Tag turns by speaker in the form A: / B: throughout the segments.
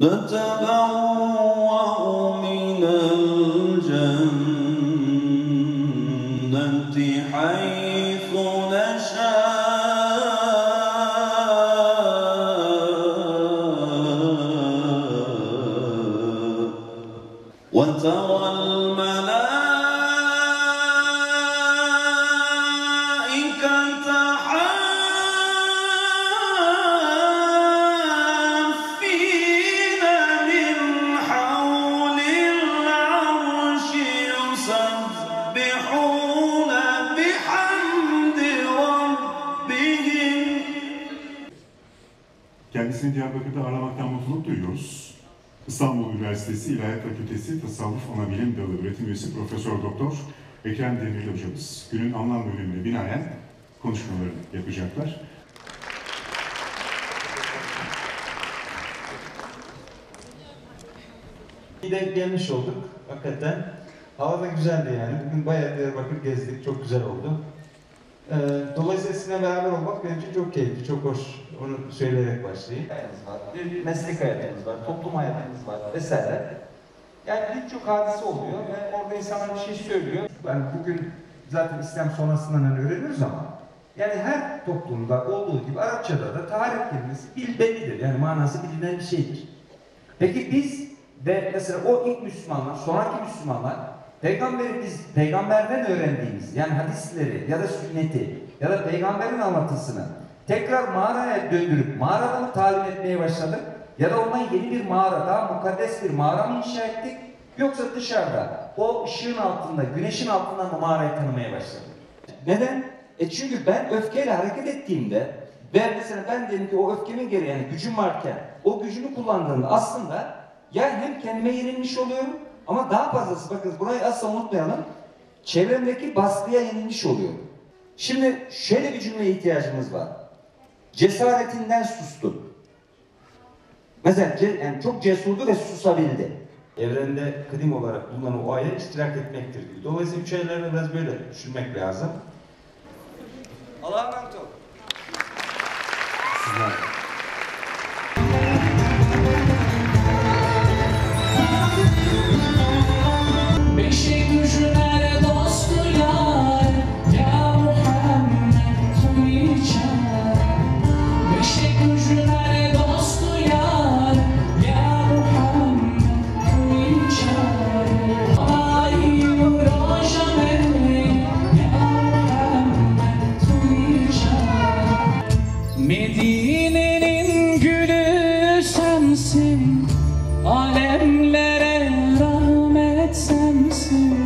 A: نتبوأ من الجنة حيث نشاء وترى الملائكة حافين من حول العرش يسبحون بحمد ربهم.
B: Kendisini Diyarbakır'da ağırlamaktan mutluluk duyuyoruz. İstanbul Üniversitesi İlahiyat Fakültesi Tasavvuf Anabilim Dalı Öğretim Üyesi Profesör Doktor Ekrem Demirli hocamız günün anlam bölümüne binaen konuşmalarını yapacaklar.
C: Bir de gelmiş olduk hakikaten. Hava da güzeldi yani. Bugün bayağı Diyarbakır gezdik. Çok güzel oldu. Dolayısıyla sizinle beraber olmak benim için çok keyifli, çok hoş. Onu söyleyerek başlayayım.
D: Hayatınız var, bir meslek hayatınız var, toplum hayatınız var vesaire. Yani birçok hadise oluyor ve orada insanlar bir şey söylüyor.
C: Yani bugün zaten İslam sonrasından hani öğreniyoruz ama yani her toplumda olduğu gibi Arapçada da tarih kelimesi bellidir. Yani manası bilinen bir şeydir. Peki biz de mesela o ilk Müslümanlar, sonraki Müslümanlar peygamberden öğrendiğimiz yani hadisleri ya da sünneti ya da peygamberin anlatısını tekrar mağaraya döndürüp mağarada mı talim etmeye başladık ya da ondan yeni bir mağara, daha mukaddes bir mağara mı inşa ettik yoksa dışarıda o ışığın altında, güneşin altından mı mağarayı tanımaya başladık? Neden? Çünkü ben öfkeyle hareket ettiğimde ve mesela ben dedim ki o öfkemin gereği yani gücüm varken o gücünü kullandığımda aslında ya hem kendime yenilmiş oluyorum ama daha fazlası bakın burayı asla unutmayalım çevremdeki baskıya yenilmiş oluyorum. Şimdi şöyle bir cümleye ihtiyacımız var. Cesaretinden sustu. Mesela yani çok cesurdu ve susabildi. Evrende kıdim olarak bulunan o aya iştirak etmektir gibi. Dolayısıyla üç aylarda biraz böyle düşünmek lazım.
D: Allah'a emanet olun.
C: Sizler.
E: Medine'nin gülü sensin, alemlere rahmet sensin.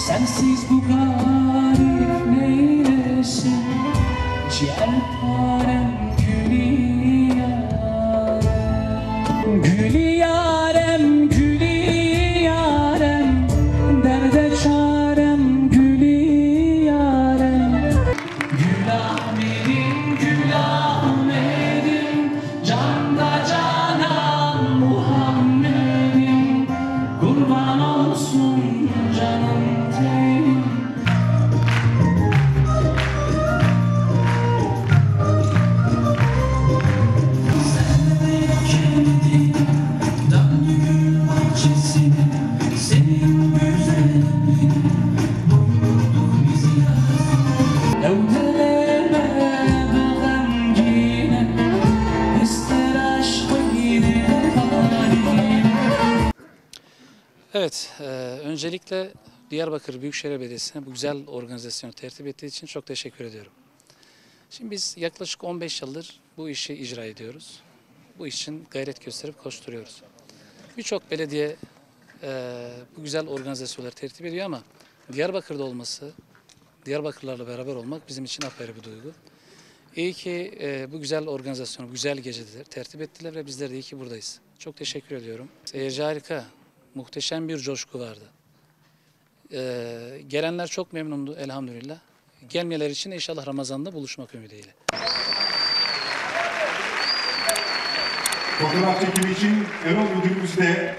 E: Sensiz bu garip neylesin, ciğerparem gülü yarem. Gülü yarem, gülü yarem, derde çarem gülü yarem. Gül Ahmet'im, Gül Ahmet'im, canda canan Muhammed'im, kurban olsun canım tenim. Sen kendi damlı gül bahçesine, senin güzelliğine doyurduk bizi
F: Evet, öncelikle Diyarbakır Büyükşehir Belediyesi'ne bu güzel organizasyonu tertip ettiği için çok teşekkür ediyorum. Şimdi biz yaklaşık 15 yıldır bu işi icra ediyoruz. Bu iş için gayret gösterip koşturuyoruz. Birçok belediye bu güzel organizasyonları tertip ediyor ama Diyarbakır'da olması, Diyarbakırlarla beraber olmak bizim için apayrı bir duygu. İyi ki bu güzel organizasyonu, bu güzel geceleri tertip ettiler ve bizler de iyi ki buradayız. Çok teşekkür ediyorum. Seyirci harika, muhteşem bir coşku vardı. Gelenler çok memnundu elhamdülillah. Gelmeyeler için inşallah Ramazan'da buluşmak ümidiyle.
B: Fotoğraf çekimi için Erol Müdürümüz de